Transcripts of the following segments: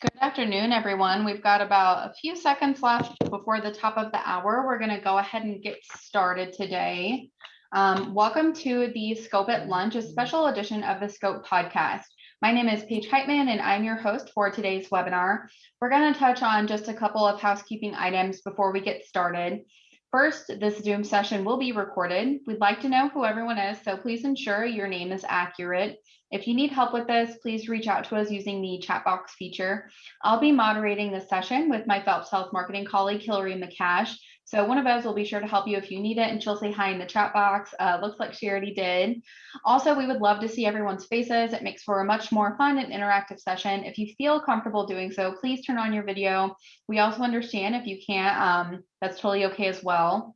Good afternoon, everyone. We've got about a few seconds left before the top of the hour. We're going to go ahead and get started today. Welcome to the Scope at Lunch, a special edition of the Scope podcast. My name is Paige Heitman, and I'm your host for today's webinar. We're going to touch on just a couple of housekeeping items before we get started. First, this Zoom session will be recorded. We'd like to know who everyone is, so please ensure your name is accurate. If you need help with this, please reach out to us using the chat box feature. I'll be moderating this session with my Phelps Health marketing colleague, Hillary McCash. So one of us will be sure to help you if you need it, and she'll say hi in the chat box. Looks like she already did. Also, we would love to see everyone's faces. It makes for a much more fun and interactive session. If you feel comfortable doing so, please turn on your video. We also understand if you can't, that's totally okay as well.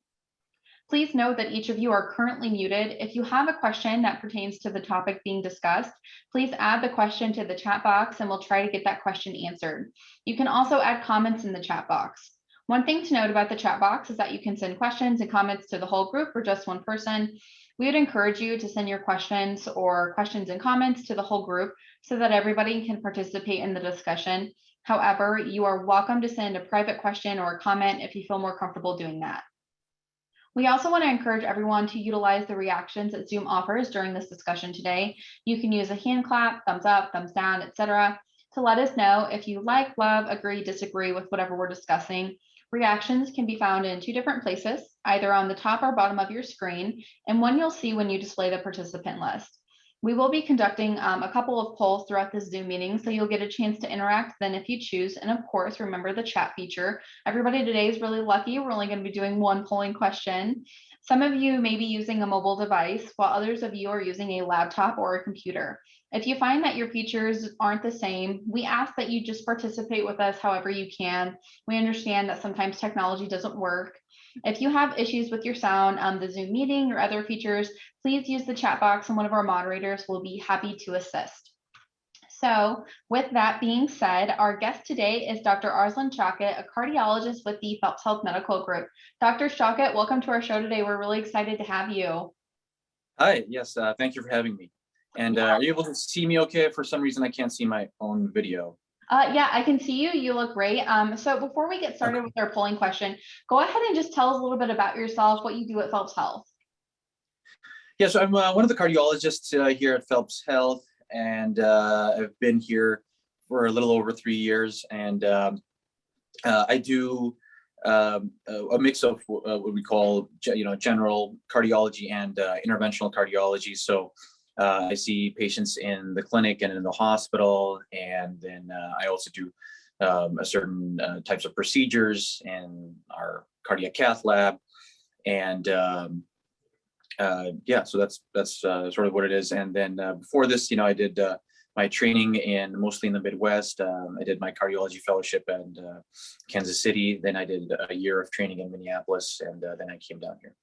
Please note that each of you are currently muted. If you have a question that pertains to the topic being discussed, please add the question to the chat box and we'll try to get that question answered. You can also add comments in the chat box. One thing to note about the chat box is that you can send questions and comments to the whole group or just one person. We would encourage you to send your questions or questions and comments to the whole group so that everybody can participate in the discussion. However, you are welcome to send a private question or a comment if you feel more comfortable doing that. We also want to encourage everyone to utilize the reactions that Zoom offers during this discussion today. You can use a hand clap, thumbs up, thumbs down, etc., to let us know if you like, love, agree, disagree with whatever we're discussing. Reactions can be found in two different places, either on the top or bottom of your screen, and one you'll see when you display the participant list. We will be conducting a couple of polls throughout this Zoom meeting, so you'll get a chance to interact then if you choose. And of course, remember the chat feature. Everybody today is really lucky. We're only going to be doing one polling question. Some of you may be using a mobile device, while others of you are using a laptop or a computer. If you find that your features aren't the same, we ask that you just participate with us however you can. We understand that sometimes technology doesn't work. If you have issues with your sound, the Zoom meeting or other features, please use the chat box and one of our moderators will be happy to assist. So with that being said, our guest today is Dr. Arslan Shaukat, a cardiologist with the Phelps Health Medical Group. Dr. Shaukat, welcome to our show today. We're really excited to have you. Hi, yes, thank you for having me. And are you able to see me okay? For some reason, I can't see my own video. Yeah, I can see you. You look great. So before we get started with our polling question, go ahead and just tell us a little bit about yourself, what you do at Phelps Health. Yeah, so I'm one of the cardiologists here at Phelps Health, and I've been here for a little over 3 years. And I do a mix of what we call, general cardiology and interventional cardiology. So I see patients in the clinic and in the hospital, and then I also do a certain types of procedures in our cardiac cath lab, and yeah, so that's sort of what it is. And then before this, I did my training mostly in the Midwest. I did my cardiology fellowship in Kansas City. Then I did a year of training in Minneapolis, and then I came down here.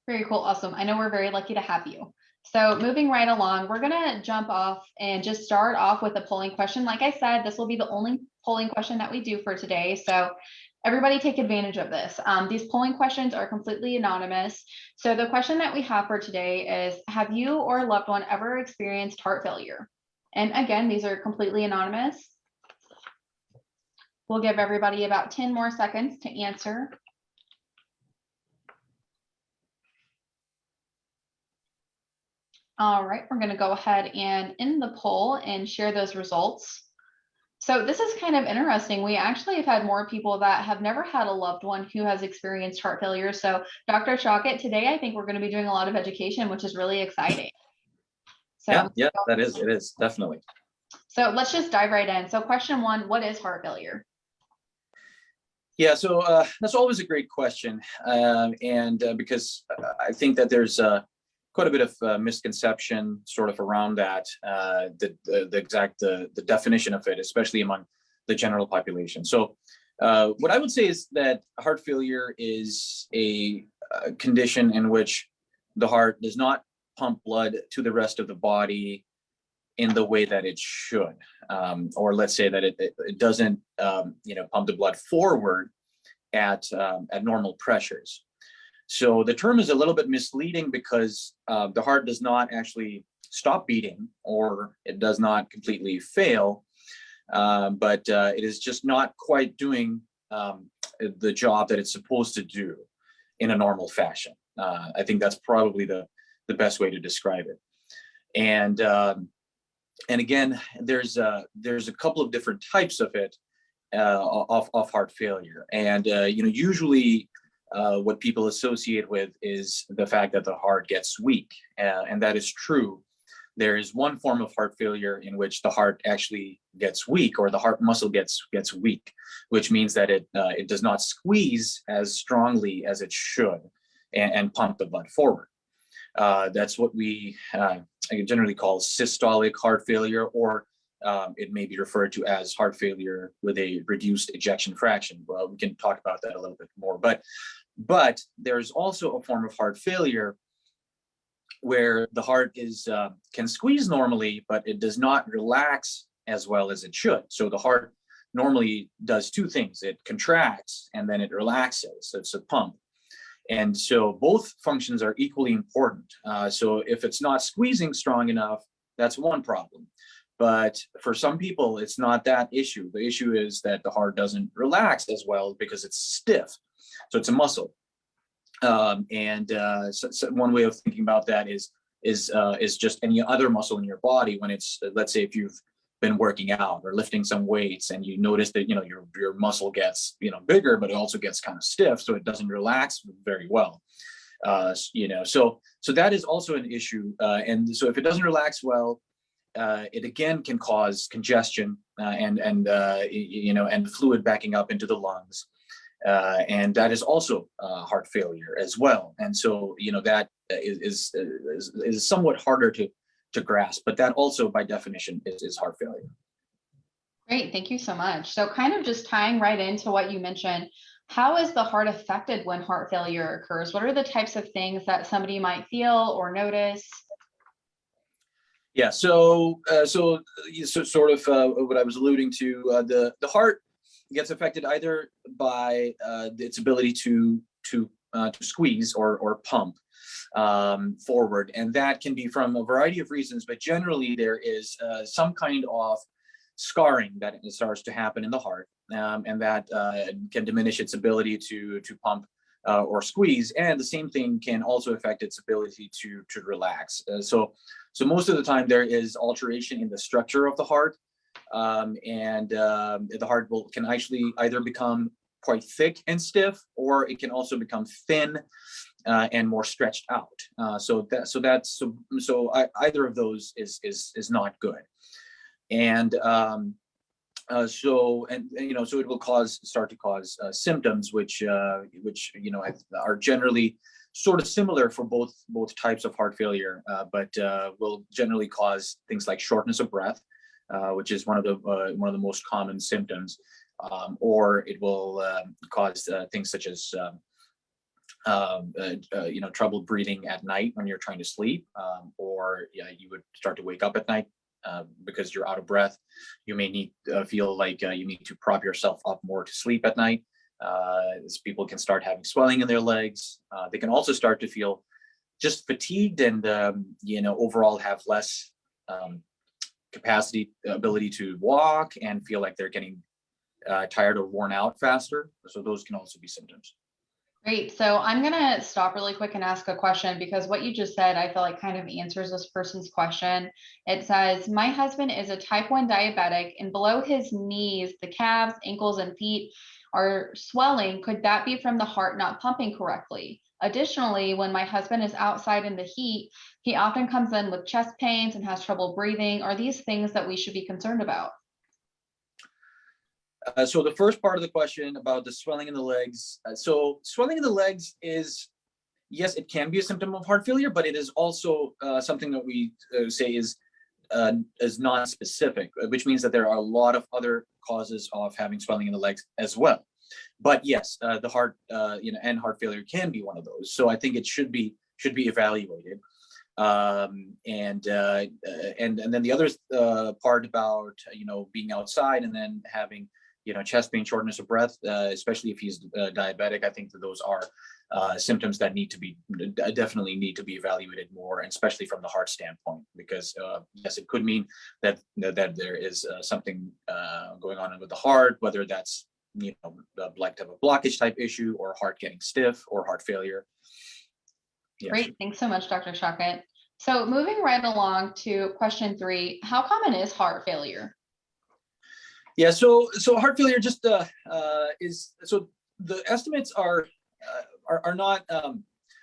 Very cool. Awesome. I know we're very lucky to have you. So moving right along, we're going to jump off and just start off with a polling question. Like I said, this will be the only polling question that we do for today. So everybody take advantage of this. These polling questions are completely anonymous. So the question that we have for today is, have you or a loved one ever experienced heart failure? And again, these are completely anonymous. We'll give everybody about 10 more seconds to answer. All right, we're going to go ahead and end the poll and share those results. So this is kind of interesting. We actually have had more people that have never had a loved one who has experienced heart failure. So Dr. Shaukat, today I think we're going to be doing a lot of education, which is really exciting. So, yeah, it is definitely. So let's just dive right in. So question one, what is heart failure? Yeah, so that's always a great question, and because I think that there's quite a bit of misconception sort of around that, the definition of it, especially among the general population. So what I would say is that heart failure is a condition in which the heart does not pump blood to the rest of the body in the way that it should, or let's say that it doesn't pump the blood forward at normal pressures. So the term is a little bit misleading because the heart does not actually stop beating, or it does not completely fail, but it is just not quite doing the job that it's supposed to do in a normal fashion. I think that's probably the best way to describe it. And again, there's a couple of different types of it, of heart failure. And usually what people associate with is the fact that the heart gets weak, and that is true. There is one form of heart failure in which the heart actually gets weak, or the heart muscle gets weak, which means that it does not squeeze as strongly as it should and pump the blood forward. That's what we generally call systolic heart failure, or it may be referred to as heart failure with a reduced ejection fraction. Well, we can talk about that a little bit more, but there's also a form of heart failure where the heart can squeeze normally, but it does not relax as well as it should. So the heart normally does two things: it contracts and then it relaxes. It's a pump. And so both functions are equally important. So if it's not squeezing strong enough, that's one problem. But for some people, it's not that issue. The issue is that the heart doesn't relax as well because it's stiff. So it's a muscle. So one way of thinking about that is just any other muscle in your body. When it's, let's say, if you've been working out or lifting some weights and you notice that your muscle gets bigger, but it also gets kind of stiff, so it doesn't relax very well. So that is also an issue. And so if it doesn't relax well, it again can cause congestion and fluid backing up into the lungs. And that is also heart failure as well. And so, that is somewhat harder to grasp, but that also by definition is heart failure. Great, thank you so much. So kind of just tying right into what you mentioned, how is the heart affected when heart failure occurs? What are the types of things that somebody might feel or notice? Yeah, so sort of what I was alluding to, the heart gets affected either by its ability to squeeze or pump forward, and that can be from a variety of reasons. But generally, there is some kind of scarring that starts to happen in the heart, and that can diminish its ability to pump or squeeze. And the same thing can also affect its ability to relax. So most of the time there is alteration in the structure of the heart. And the heart can actually either become quite thick and stiff, or it can also become thin and more stretched out. So either of those is not good. And so it will start to cause symptoms which are generally sort of similar for both types of heart failure, but will generally cause things like shortness of breath, which is one of the most common symptoms, or it will cause things such as trouble breathing at night when you're trying to sleep, or you would start to wake up at night because you're out of breath. You may feel like you need to prop yourself up more to sleep at night. As people can start having swelling in their legs. They can also start to feel just fatigued and overall have less ability to walk, and feel like they're getting tired or worn out faster. So those can also be symptoms. Great. So I'm going to stop really quick and ask a question, because what you just said, I feel like kind of answers this person's question. It says, my husband is a type 1 diabetic, and below his knees, the calves, ankles, and feet are swelling. Could that be from the heart not pumping correctly? Additionally, when my husband is outside in the heat, he often comes in with chest pains and has trouble breathing. Are these things that we should be concerned about? So the first part of the question about the swelling in the legs. So swelling in the legs is, yes, it can be a symptom of heart failure, but it is also something that we say is non-specific, which means that there are a lot of other causes of having swelling in the legs as well. But yes, the heart, and heart failure can be one of those. So I think it should be evaluated. And then the other part about being outside and then having chest pain, shortness of breath, especially if he's diabetic. I think that those are symptoms that definitely need to be evaluated more, and especially from the heart standpoint, because yes, it could mean that there is something going on with the heart, whether that's like type of blockage type issue, or heart getting stiff, or heart failure. Yes. Great, thanks so much, Dr. Shaukat. So moving right along to question 3, how common is heart failure? Yeah, so heart failure just is, so the estimates are not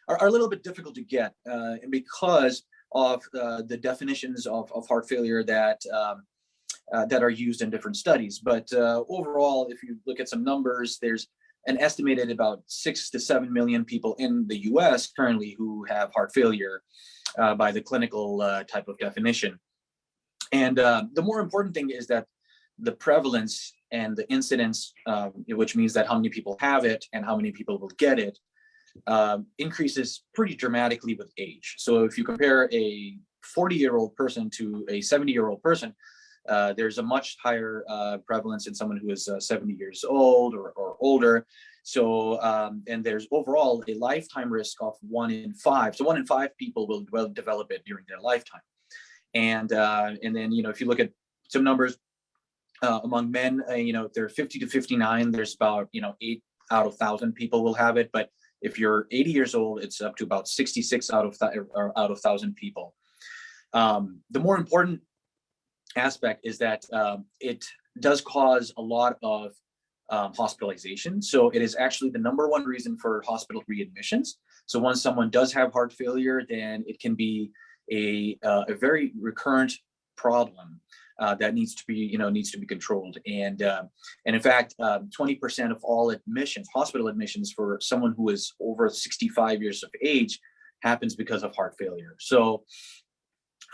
are a little bit difficult to get, and because of the definitions of heart failure that are used in different studies. But overall, if you look at some numbers, there's an estimated about 6 to 7 million people in the U.S. currently who have heart failure by the clinical type of definition. And the more important thing is that the prevalence and the incidence, which means that how many people have it and how many people will get it, increases pretty dramatically with age. So if you compare a 40-year-old person to a 70-year-old person, there's a much higher prevalence in someone who is 70 years old or older. So, and there's overall a lifetime risk of 1 in 5. So 1 in 5 people will develop it during their lifetime. And then, if you look at some numbers among men, if they're 50 to 59, there's about, 8 out of 1,000 people will have it. But if you're 80 years old, it's up to about 66 out of 1,000 people. The more important aspect is that it does cause a lot of hospitalization. So it is actually the #1 reason for hospital readmissions. So once someone does have heart failure, then it can be a very recurrent problem that needs to be controlled. And in fact, 20% of all admissions, hospital admissions for someone who is over 65 years of age, happens because of heart failure. So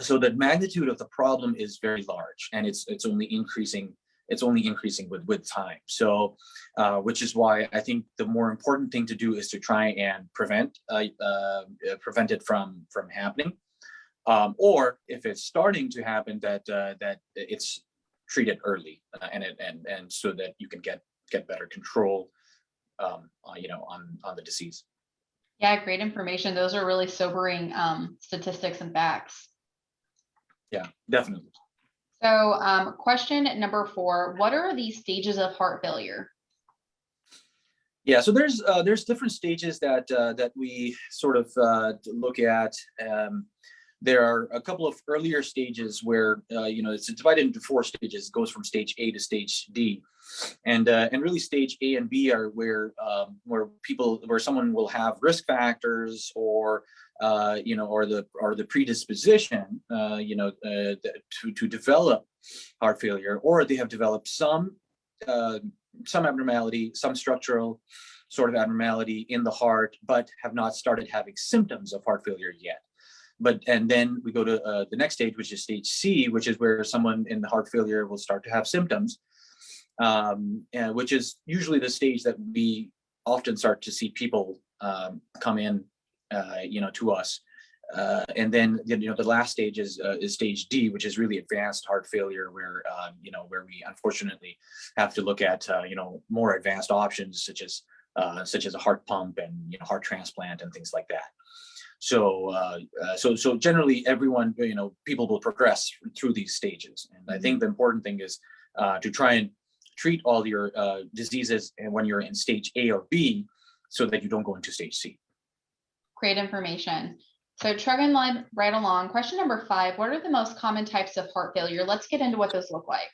the magnitude of the problem is very large, and it's only increasing. It's only increasing with time. So, which is why I think the more important thing to do is to try and prevent it from happening, or if it's starting to happen, that it's treated early, and so that you can get better control, on the disease. Yeah, great information. Those are really sobering statistics and facts. Yeah, definitely. So question number 4, what are the stages of heart failure? Yeah, so there's different stages that we sort of look at. There are a couple of earlier stages where it's divided into 4 stages. It goes from stage A to stage D, and really stage A and B are where someone will have risk factors, or the predisposition to develop heart failure, or they have developed some abnormality, some structural sort of abnormality in the heart, but have not started having symptoms of heart failure yet. And then we go to the next stage, which is stage C, which is where someone in the heart failure will start to have symptoms, which is usually the stage that we often start to see people come in, to us. And then, the last stage is stage D, which is really advanced heart failure, where we unfortunately have to look at, more advanced options, such as a heart pump and, heart transplant and things like that. So generally everyone, people will progress through these stages. And I think the important thing is to try and treat all your diseases when you're in stage A or B, so that you don't go into stage C. Great information. So trucking right along, question number 5, what are the most common types of heart failure? Let's get into what those look like.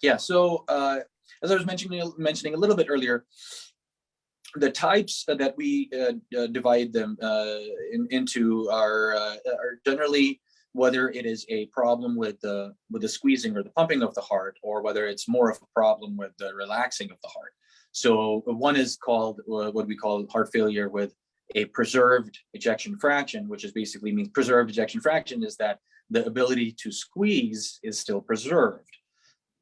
Yeah, so as I was mentioning a little bit earlier, the types that we divide them into are generally whether it is a problem with the squeezing or the pumping of the heart, or whether it's more of a problem with the relaxing of the heart. So one is called what we call heart failure with a preserved ejection fraction, which is basically means preserved ejection fraction is that the ability to squeeze is still preserved,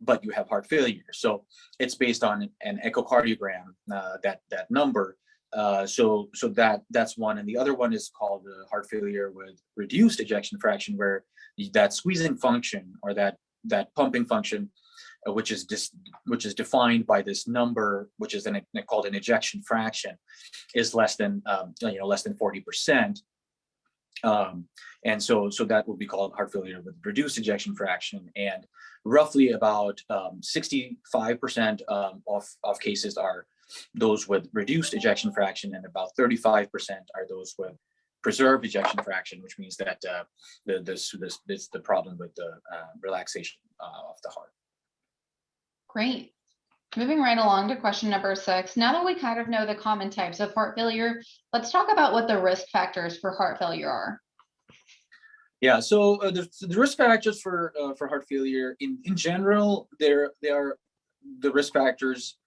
but you have heart failure. So it's based on an echocardiogram, that number. So that's one. And the other one is called heart failure with reduced ejection fraction, where that squeezing function, or that pumping function, which is defined by this number, which is called an ejection fraction, is less than less than 40%. And so that would be called heart failure with reduced ejection fraction. And roughly about 65% of cases are those with reduced ejection fraction, and about 35% are those with preserved ejection fraction, which means that this the problem with the relaxation of the heart. Great. Moving right along to question number 6. Now that we kind of know the common types of heart failure, let's talk about what the risk factors for heart failure are. Yeah, so the risk factors for heart failure in general, they are the risk factors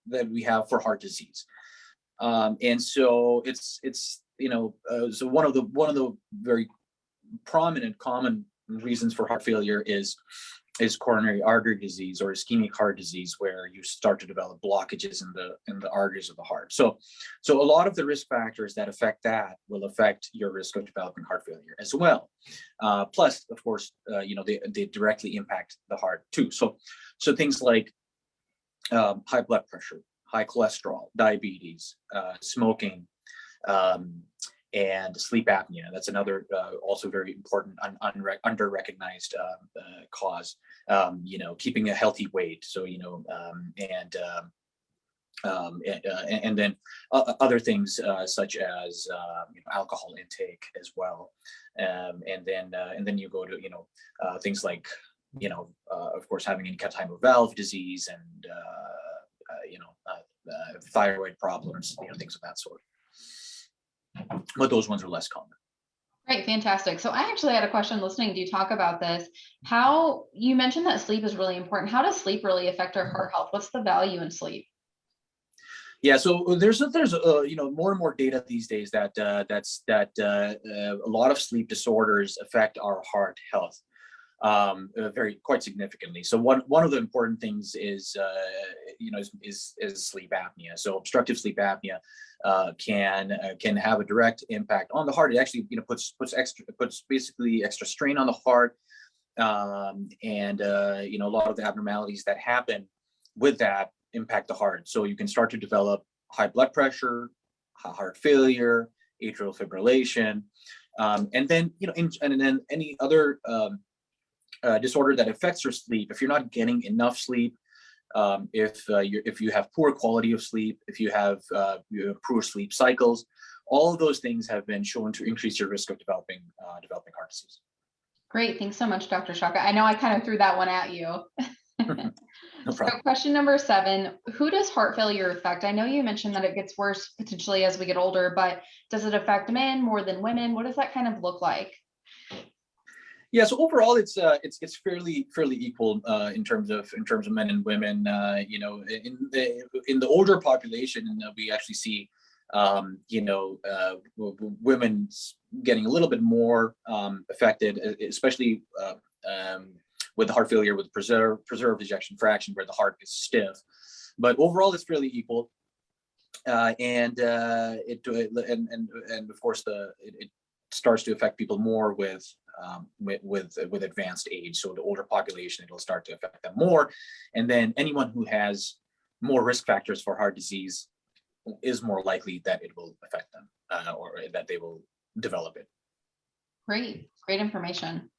that we have for heart disease, and so it's so one of the very prominent common reasons for heart failure is coronary artery disease or ischemic heart disease, where you start to develop blockages in the arteries of the heart. So a lot of the risk factors that affect that will affect your risk of developing heart failure as well. Plus, of course, they directly impact the heart too. So things like high blood pressure, high cholesterol, diabetes, smoking, and sleep apnea. That's another also very important under-recognized cause. Keeping a healthy weight. So and then other things such as alcohol intake as well. And then you go to things like of course having any type of valve disease and thyroid problems, things of that sort. But those ones are less common. Right, fantastic. So I actually had a question listening to you talk about this. How you mentioned that sleep is really important. How does sleep really affect our heart health? What's the value in sleep? Yeah, so there's more and more data these days that a lot of sleep disorders affect our heart health quite significantly. So one of the important things is sleep apnea. So obstructive sleep apnea can have a direct impact on the heart. It actually puts basically extra strain on the heart, and a lot of the abnormalities that happen with that impact the heart. So you can start to develop high blood pressure, heart failure, atrial fibrillation, and then and then any other disorder that affects your sleep. If you're not getting enough sleep, if you have poor quality of sleep, if you have poor sleep cycles, all of those things have been shown to increase your risk of developing heart disease. Great, thanks so much, Dr. Shaukat. I know I kind of threw that one at you. No problem. So question number 7, who does heart failure affect? I know you mentioned that it gets worse potentially as we get older, but does it affect men more than women? What does that kind of look like? Yeah, so overall, it's fairly equal in terms of men and women. In the older population, we actually see women getting a little bit more affected, especially with heart failure with preserved ejection fraction, where the heart is stiff. But overall, it's fairly equal, and of course it starts to affect people more with advanced age. So the older population, it'll start to affect them more, and then anyone who has more risk factors for heart disease is more likely that it will affect them, or that they will develop it. Great information.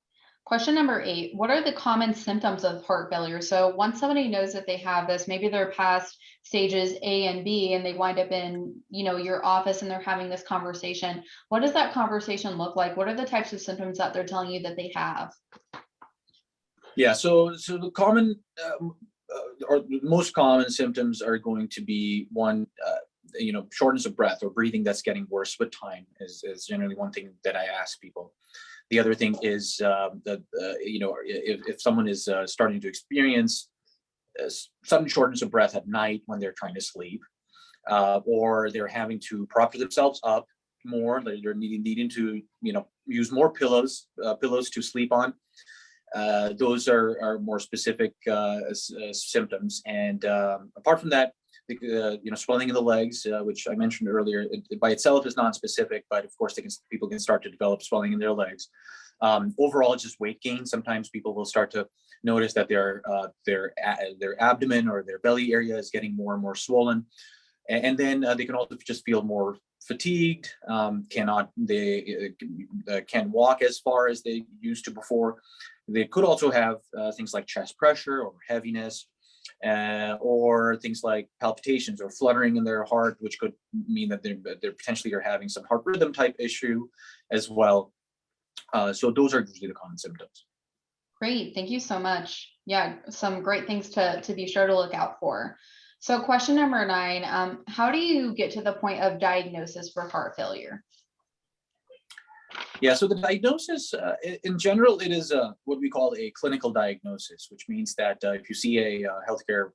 Question number 8, what are the common symptoms of heart failure? So once somebody knows that they have this, maybe they're past stages A and B and they wind up in, your office and they're having this conversation. What does that conversation look like? What are the types of symptoms that they're telling you that they have? Yeah, so the common or the most common symptoms are going to be one, shortness of breath or breathing that's getting worse with time is generally one thing that I ask people. The other thing is if someone is starting to experience sudden shortness of breath at night when they're trying to sleep, or they're having to prop themselves up more, they're needing to use more pillows to sleep on. Those are more specific symptoms. And apart from that, swelling in the legs, which I mentioned earlier, it by itself is non-specific, but of course people can start to develop swelling in their legs. Overall, just weight gain. Sometimes people will start to notice that their abdomen or their belly area is getting more and more swollen. And then they can also just feel more fatigued, can't walk as far as they used to before. They could also have things like chest pressure or heaviness, or things like palpitations or fluttering in their heart, which could mean that they're potentially are having some heart rhythm type issue as well. So those are usually the common symptoms. Great, thank you so much. Yeah, some great things to be sure to look out for. So question number 9, how do you get to the point of diagnosis for heart failure? Yeah, so the diagnosis, in general, it is what we call a clinical diagnosis, which means that if you see a healthcare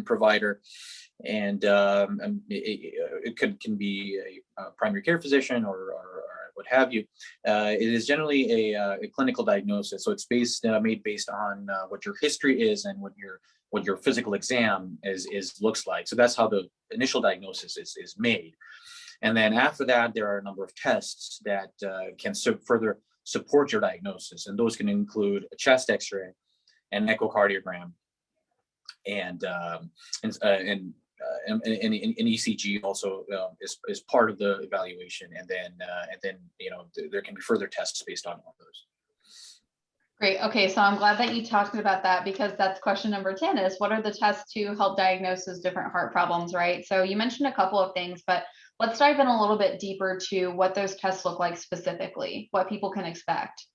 provider, and it can be a primary care physician or what have you, it is generally a clinical diagnosis. So it's made based on what your history is and what your physical exam looks like. So that's how the initial diagnosis is made. And then after that, there are a number of tests that can further support your diagnosis. And those can include a chest x-ray, an echocardiogram, and an ECG also is part of the evaluation. And then there can be further tests based on all those. Great. Okay, so I'm glad that you talked about that, because that's question number 10 is, what are the tests to help diagnose those different heart problems, right? So you mentioned a couple of things, but let's dive in a little bit deeper to what those tests look like specifically, what people can expect.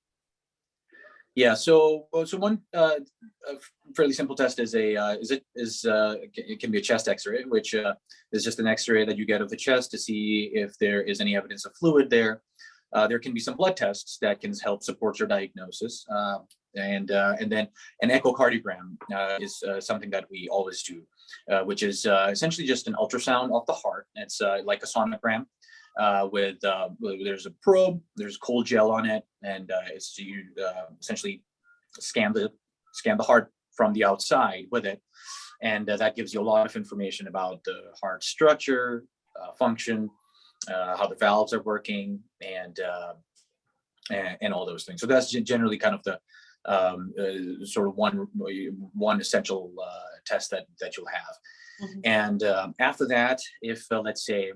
Yeah, so one fairly simple test is it can be a chest X-ray, which is just an X-ray that you get of the chest to see if there is any evidence of fluid there. There can be some blood tests that can help support your diagnosis, and then an echocardiogram is something that we always do, which is essentially just an ultrasound of the heart. It's like a sonogram. There's a probe, there's cold gel on it, and you essentially scan the heart from the outside with it, and that gives you a lot of information about the heart structure, function, how the valves are working, and all those things. So that's generally kind of the sort of one essential test that you'll have. Mm-hmm. And after that, if let's say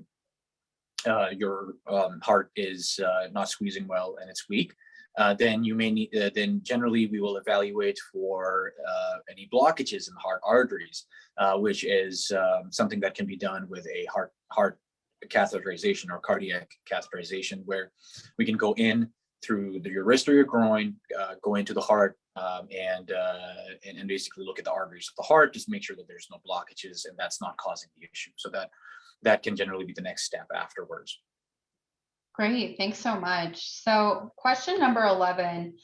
your heart is not squeezing well and it's weak, then you may need. Then generally we will evaluate for any blockages in the heart arteries, which is something that can be done with a heart catheterization or cardiac catheterization, where we can go in through your wrist or your groin, go into the heart, and basically look at the arteries of the heart, just make sure that there's no blockages and that's not causing the issue. So that can generally be the next step afterwards. Great, thanks so much. So question number 11,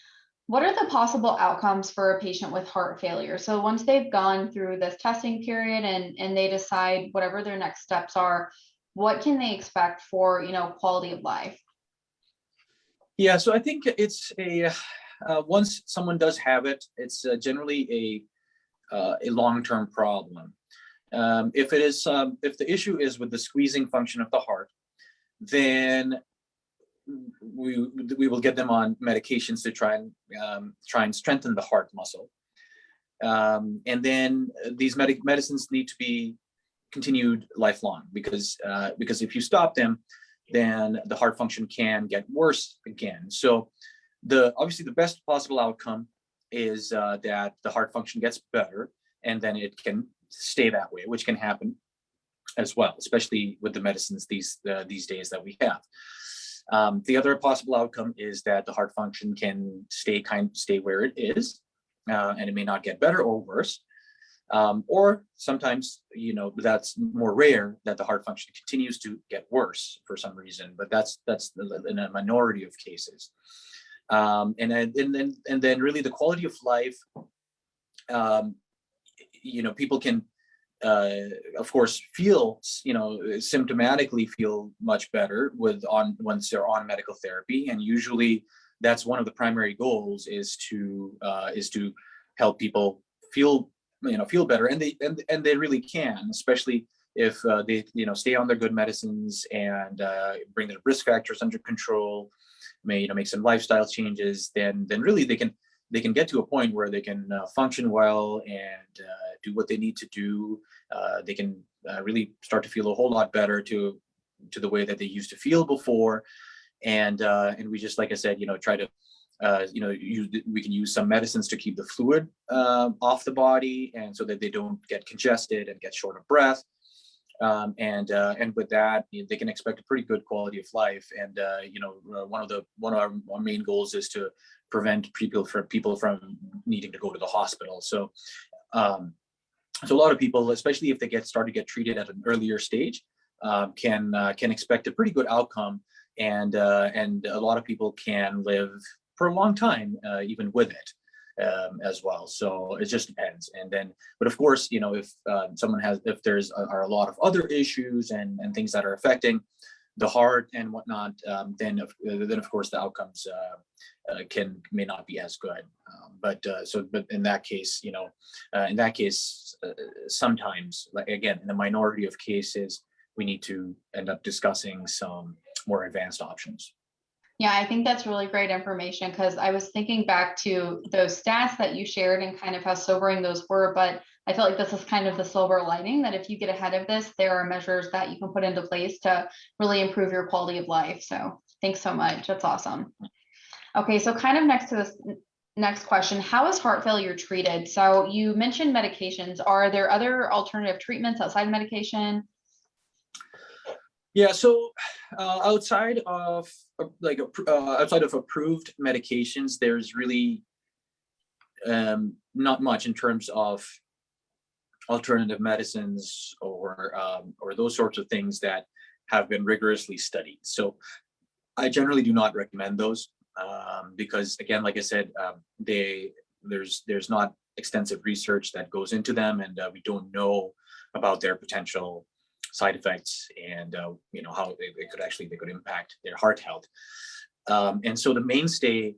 what are the possible outcomes for a patient with heart failure? So once they've gone through this testing period and they decide whatever their next steps are, what can they expect for, quality of life? Yeah, so I think it's once someone does have it, it's generally a long-term problem. If the issue is with the squeezing function of the heart, then we will get them on medications to try and strengthen the heart muscle, and then these medicines need to be continued lifelong, because if you stop them, then the heart function can get worse again. So obviously the best possible outcome is that the heart function gets better, and then it can stay that way, which can happen as well, especially with the medicines these days that we have. The other possible outcome is that the heart function can stay where it is, and it may not get better or worse. Or sometimes, that's more rare, that the heart function continues to get worse for some reason, but that's in a minority of cases. And then really the quality of life, people can, of course, feel, symptomatically feel much better once they're on medical therapy. And usually that's one of the primary goals, is to help people feel better, and they really can, especially if they stay on their good medicines and bring their risk factors under control, make some lifestyle changes. Then really they can they can get to a point where they can function well and do what they need to do. They can really start to feel a whole lot better to the way that they used to feel before. And we just, like I said, try to we can use some medicines to keep the fluid off the body, and so that they don't get congested and get short of breath. And with that, they can expect a pretty good quality of life. And one of our main goals is to prevent people from needing to go to the hospital. So a lot of people, especially if they start to get treated at an earlier stage, can expect a pretty good outcome, and a lot of people can live for a long time even with it. As well. So it just depends. And then, but of course, if there's are a lot of other issues and things that are affecting the heart and whatnot, then of course the outcomes may not be as good. But in that case, sometimes, like, again, in the minority of cases, we need to end up discussing some more advanced options. Yeah, I think that's really great information, because I was thinking back to those stats that you shared and kind of how sobering those were. But I feel like this is kind of the silver lining, that if you get ahead of this, there are measures that you can put into place to really improve your quality of life. So thanks so much. That's awesome. Okay, so kind of next to this next question, how is heart failure treated? So you mentioned medications. Are there other alternative treatments outside medication? Yeah, so outside of approved medications, there's really not much in terms of alternative medicines or those sorts of things that have been rigorously studied. So I generally do not recommend those because, again, like I said, there's not extensive research that goes into them, and we don't know about their potential side effects and how they could impact their heart health. And so the mainstay,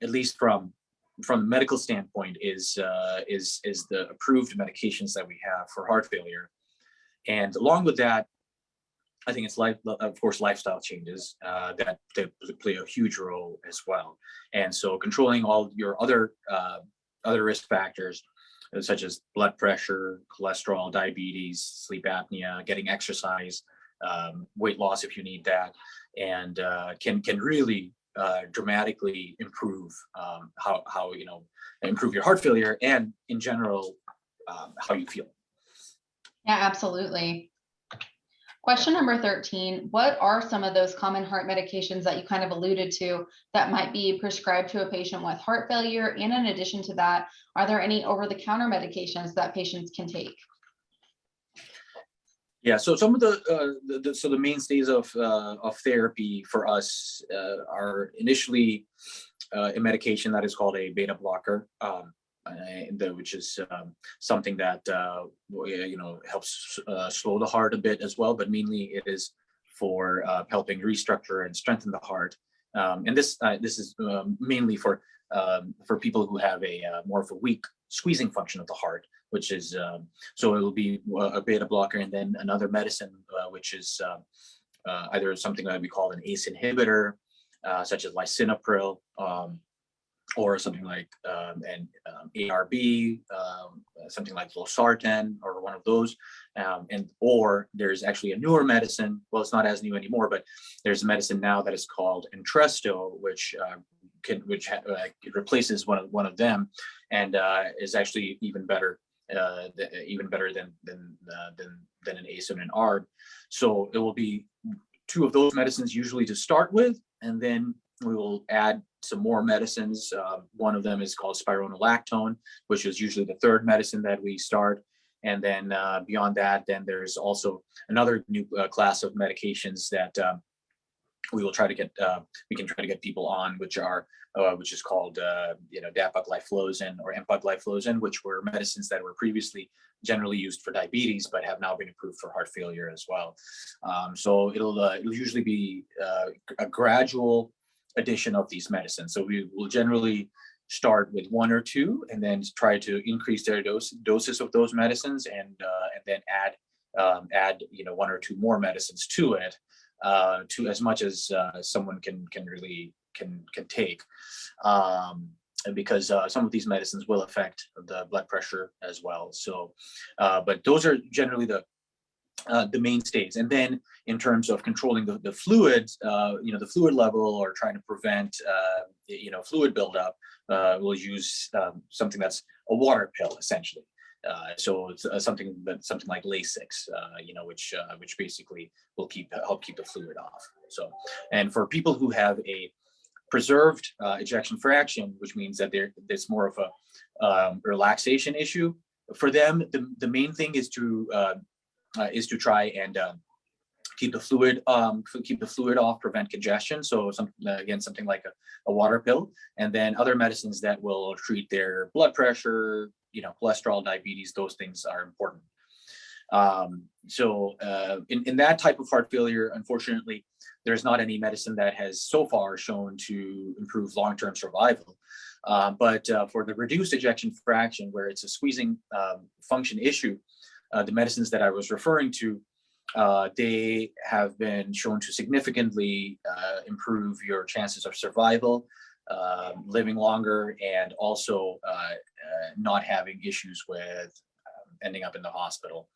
at least from the medical standpoint, is the approved medications that we have for heart failure. And along with that, I think it's of course lifestyle changes that play a huge role as well. And so controlling all your other risk factors, such as blood pressure, cholesterol, diabetes, sleep apnea, getting exercise, weight loss if you need that, and can really dramatically improve improve your heart failure and in general how you feel. Yeah, absolutely. Question number 13, what are some of those common heart medications that you kind of alluded to that might be prescribed to a patient with heart failure? And in addition to that, are there any over-the-counter medications that patients can take? Yeah, so some of the mainstays of therapy for us are initially a medication that is called a beta blocker, which is something that helps slow the heart a bit as well, but mainly it is for helping restructure and strengthen the heart. And this is mainly for people who have a more of a weak squeezing function of the heart, which is so it will be a beta blocker, and then another medicine which is either something that we call an ACE inhibitor, such as lisinopril, or something like an ARB, something like losartan, or one of those, or there's actually a newer medicine. Well, it's not as new anymore, but there's a medicine now that is called Entresto, which replaces one of them, and is actually even better than an ACE and an ARB. So it will be two of those medicines usually to start with, and then we will add some more medicines. One of them is called spironolactone, which is usually the third medicine that we start. And then beyond that, then there's also another new class of medications that we will try to get. We can try to get people on, which is called dapagliflozin or empagliflozin, which were medicines that were previously generally used for diabetes, but have now been approved for heart failure as well. So it'll usually be a gradual addition of these medicines. So we will generally start with one or two, and then try to increase their doses of those medicines, and then add one or two more medicines to it, to as much as someone can take. because some of these medicines will affect the blood pressure as well. So, but those are generally the mainstays. And then in terms of controlling the fluids, the fluid level, or trying to prevent, fluid buildup, we'll use something that's a water pill, essentially. So it's something like Lasix, which basically will help keep the fluid off. So, and for people who have a preserved ejection fraction, which means that there's more of a relaxation issue for them, the main thing is to try and keep the fluid off, prevent congestion. So something like a water pill, and then other medicines that will treat their blood pressure, cholesterol, diabetes. Those things are important. In that type of heart failure, unfortunately, there's not any medicine that has so far shown to improve long-term survival. But for the reduced ejection fraction, where it's a squeezing function issue, the medicines that I was referring to, they have been shown to significantly improve your chances of survival, living longer, and also not having issues with ending up in the hospital,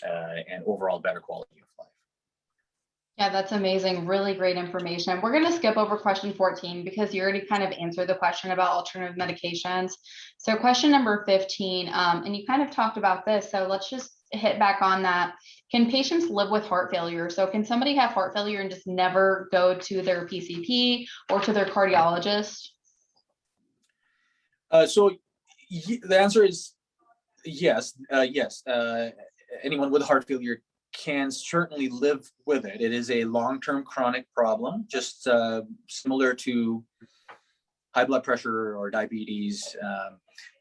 and overall better quality of life. Yeah, that's amazing. Really great information. We're going to skip over question 14 because you already kind of answered the question about alternative medications. So question number 15, and you kind of talked about this, so let's just hit back on that. Can patients live with heart failure? So can somebody have heart failure and just never go to their PCP or to their cardiologist? The answer is yes. Anyone with heart failure can certainly live with it. It is a long-term chronic problem, just similar to high blood pressure or diabetes,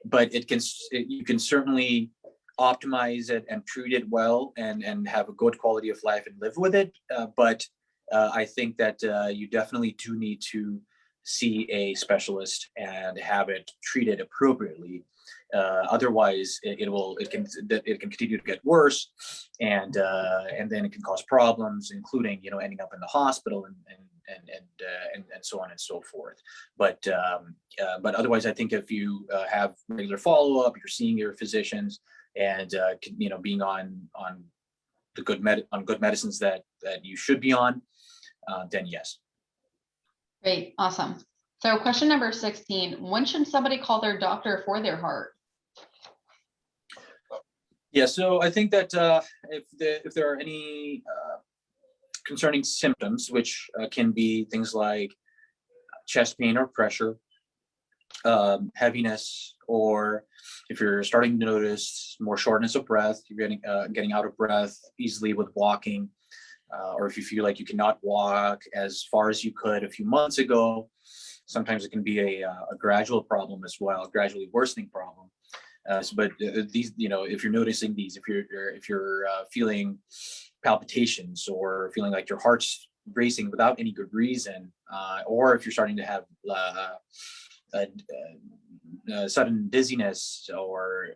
but you can certainly optimize it and treat it well, and have a good quality of life and live with it. But I think that you definitely do need to see a specialist and have it treated appropriately. Otherwise, it can continue to get worse, and then it can cause problems, including ending up in the hospital and so on and so forth. But otherwise, I think if you have regular follow-up, you're seeing your physicians, and being on good medicines that you should be on, then yes. Great, awesome. So question number 16, when should somebody call their doctor for their heart? Yeah, so I think that if there are any concerning symptoms, which can be things like chest pain or pressure, heaviness, or if you're starting to notice more shortness of breath, you're getting out of breath easily with walking, or if you feel like you cannot walk as far as you could a few months ago, sometimes it can be a gradual problem as well, gradually worsening problem. But these, if you're noticing these, if you're feeling palpitations, or feeling like your heart's racing without any good reason, or if you're starting to have sudden dizziness, or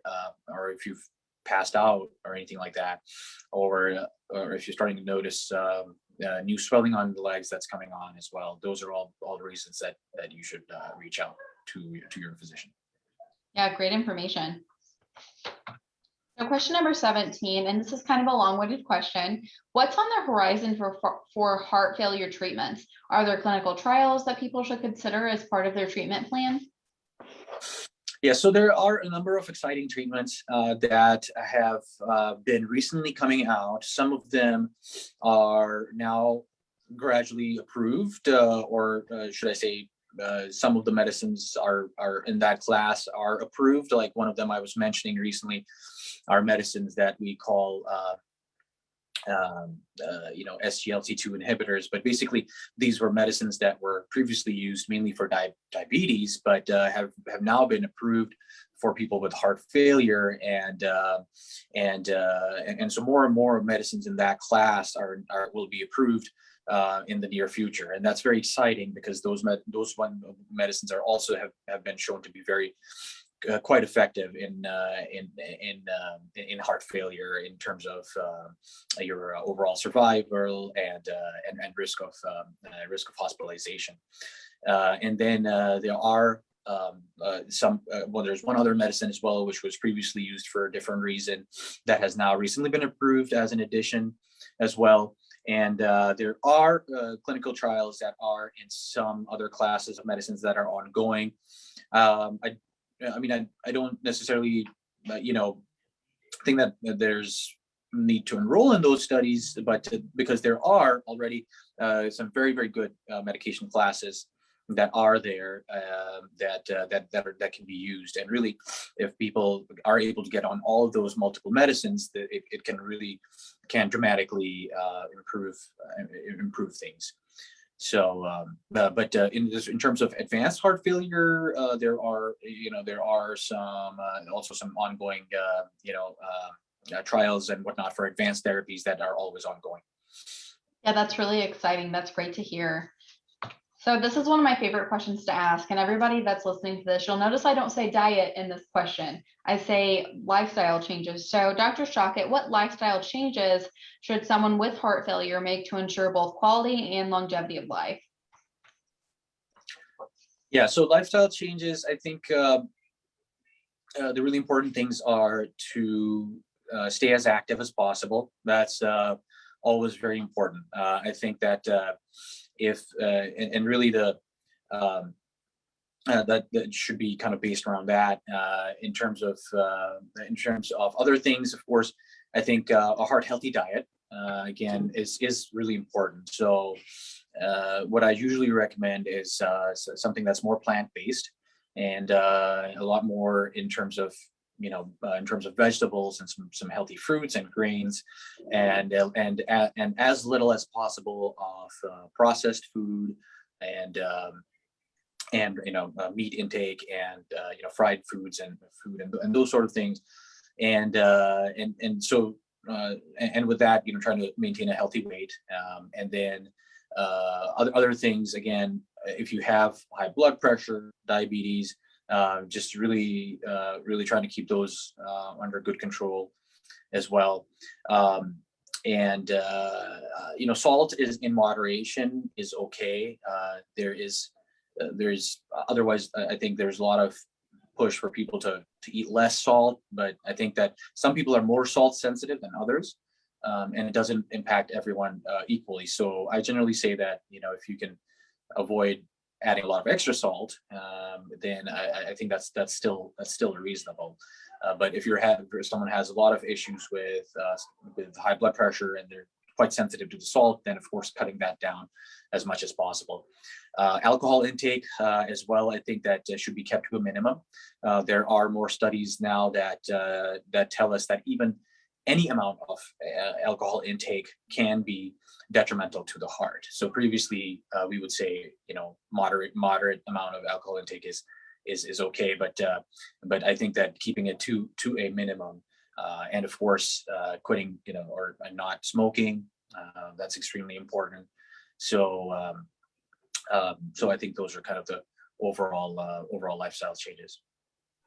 if you've passed out or anything like that, or if you're starting to notice new swelling on the legs that's coming on as well, those are all the reasons that you should reach out to your physician. Yeah, great information. So question number 17, and this is kind of a long-winded question. What's on the horizon for heart failure treatments? Are there clinical trials that people should consider as part of their treatment plan? Yeah, so there are a number of exciting treatments that have been recently coming out. Some of them are now gradually approved, or should I say, some of the medicines are in that class are approved. Like one of them I was mentioning recently are medicines that we call SGLT2 inhibitors, but basically these were medicines that were previously used mainly for diabetes, but have now been approved for people with heart failure, and so more and more medicines in that class will be approved in the near future, and that's very exciting because those medicines are also have been shown to be very quite effective in heart failure in terms of your overall survival and risk of hospitalization. And then there are well, there's one other medicine as well, which was previously used for a different reason that has now recently been approved as an addition as well. And there are clinical trials that are in some other classes of medicines that are ongoing. I don't necessarily, think that there's need to enroll in those studies, but because there are already some very, very good medication classes that are there that can be used. And really, if people are able to get on all of those multiple medicines, that it can dramatically improve things. So, in terms of advanced heart failure, there are some also some ongoing trials and whatnot for advanced therapies that are always ongoing. Yeah, that's really exciting. That's great to hear. So this is one of my favorite questions to ask, and everybody that's listening to this, you'll notice I don't say diet in this question. I say lifestyle changes. So Dr. Shaukat, what lifestyle changes should someone with heart failure make to ensure both quality and longevity of life? Yeah, so lifestyle changes, I think the really important things are to stay as active as possible. That's always very important. I think that really that should be kind of based around that. In terms of other things, of course, I think a heart healthy diet again is really important. So what I usually recommend is something that's more plant-based and a lot more in terms of vegetables and some healthy fruits and grains, and as little as possible of processed food and meat intake and fried foods and those sort of things, and with that, trying to maintain a healthy weight, and then other things, again, if you have high blood pressure, diabetes, just really trying to keep those under good control as well. Salt is in moderation is okay. There's otherwise, I think there's a lot of push for people to eat less salt, but I think that some people are more salt sensitive than others, and it doesn't impact everyone equally. So I generally say that if you can avoid adding a lot of extra salt, then I think that's still reasonable. But if someone has a lot of issues with high blood pressure and they're quite sensitive to the salt, then of course cutting that down as much as possible. Alcohol intake as well, I think that should be kept to a minimum. There are more studies now that tell us that even any amount of alcohol intake can be detrimental to the heart. So previously we would say moderate amount of alcohol intake is okay, but I think that keeping it to a minimum, and of course quitting or not smoking, that's extremely important. So I think those are kind of the overall lifestyle changes.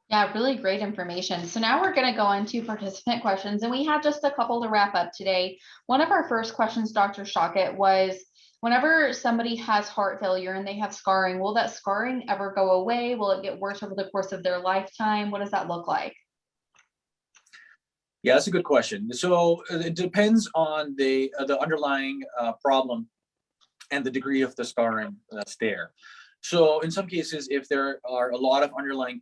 Yeah, really great information. So now we're going to go into participant questions, and we have just a couple to wrap up today. One of our first questions, Dr. Shaukat, was whenever somebody has heart failure and they have scarring, will that scarring ever go away? Will it get worse over the course of their lifetime? What does that look like? Yeah, that's a good question. So it depends on the underlying problem and the degree of the scarring that's there. So in some cases, if there are a lot of underlying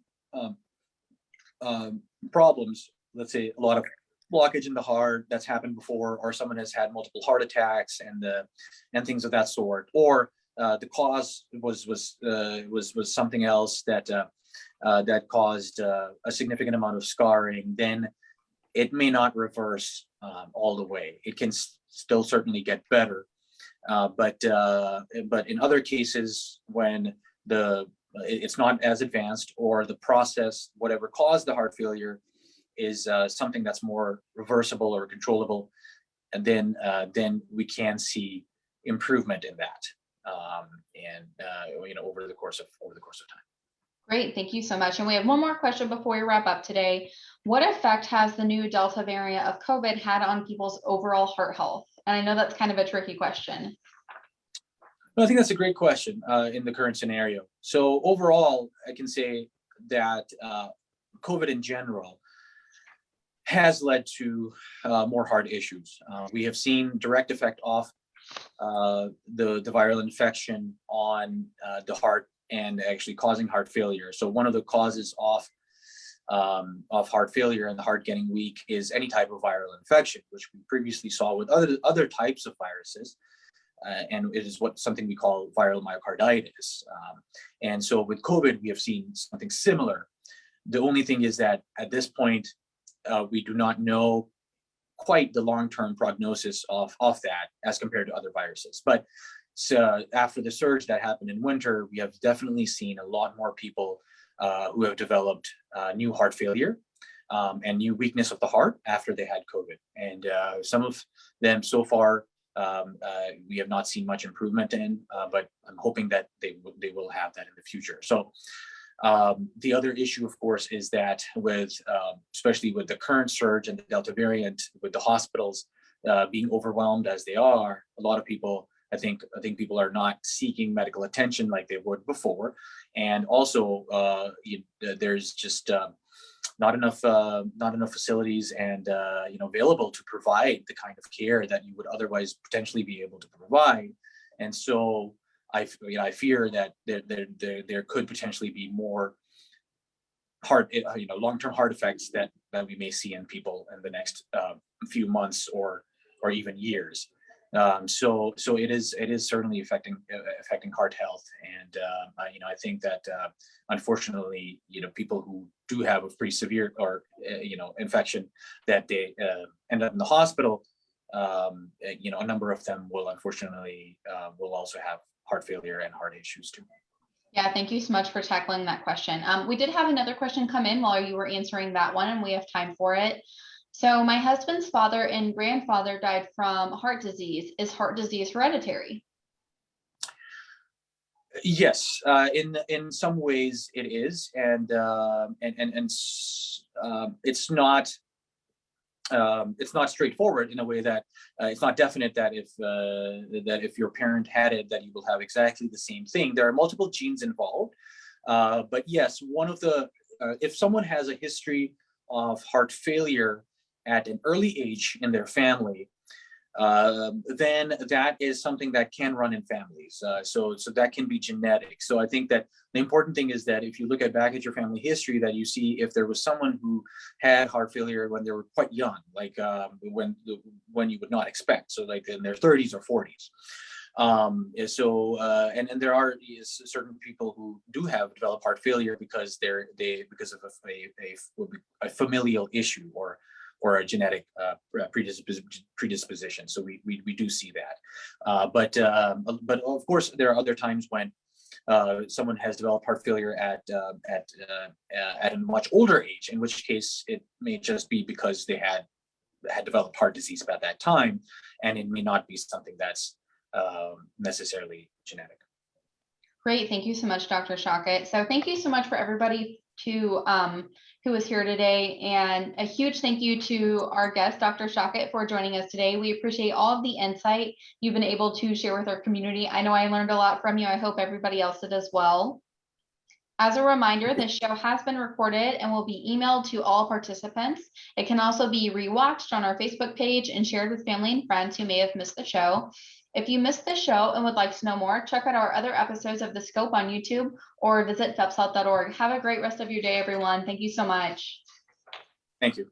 problems, let's say a lot of blockage in the heart that's happened before, or someone has had multiple heart attacks and things of that sort, or the cause was something else that caused a significant amount of scarring, then it may not reverse all the way. It can still certainly get better, but in other cases, when it's not as advanced, or the process, whatever caused the heart failure, is something that's more reversible or controllable, and then we can see improvement in that, over the course of time. Great, thank you so much. And we have one more question before we wrap up today. What effect has the new Delta variant of COVID had on people's overall heart health? And I know that's kind of a tricky question. I think that's a great question in the current scenario. So overall, I can say that COVID in general has led to more heart issues. We have seen direct effect of the viral infection on the heart and actually causing heart failure. So one of the causes of heart failure and the heart getting weak is any type of viral infection, which we previously saw with other types of viruses. And it is something we call viral myocarditis. And so with COVID, we have seen something similar. The only thing is that at this point, we do not know quite the long-term prognosis of that as compared to other viruses. But so after the surge that happened in winter, we have definitely seen a lot more people who have developed new heart failure and new weakness of the heart after they had COVID. And some of them so far, we have not seen much improvement in, but I'm hoping that they will have that in the future. So the other issue, of course, is that especially with the current surge and the Delta variant, with the hospitals being overwhelmed as they are, a lot of people, I think people are not seeking medical attention like they would before, and also there's just not enough facilities and available to provide the kind of care that you would otherwise potentially be able to provide. And so I fear that there could potentially be more long-term heart effects that we may see in people in the next few months or even years. So it is certainly affecting heart health, and I think that unfortunately, people who do have a pretty severe or infection that they end up in the hospital, a number of them will unfortunately will also have heart failure and heart issues too. Yeah, thank you so much for tackling that question. We did have another question come in while you were answering that one, and we have time for it. So my husband's father and grandfather died from heart disease. Is heart disease hereditary? Yes, in some ways it is, and it's not straightforward in a way that it's not definite that if your parent had it, that you will have exactly the same thing. There are multiple genes involved, but yes, one of the if someone has a history of heart failure at an early age in their family, then that is something that can run in families. So that can be genetic. So I think that the important thing is that if you look back at your family history, that you see if there was someone who had heart failure when they were quite young, like when you would not expect, so like in their 30s or 40s. And there are certain people who do have developed heart failure because because of a familial issue or a genetic predisposition. So we do see that. But of course, there are other times when someone has developed heart failure at a much older age, in which case it may just be because they had developed heart disease at that time, and it may not be something that's necessarily genetic. Great, thank you so much, Dr. Shaukat. So thank you so much for everybody who was here today, and a huge thank you to our guest, Dr. Shaukat, for joining us today. We appreciate all of the insight you've been able to share with our community. I know I learned a lot from you. I hope everybody else did as well. As a reminder, this show has been recorded and will be emailed to all participants. It can also be rewatched on our Facebook page and shared with family and friends who may have missed the show. If you missed the show and would like to know more, check out our other episodes of The Scope on YouTube or visit phelpshealth.org. Have a great rest of your day, everyone. Thank you so much. Thank you.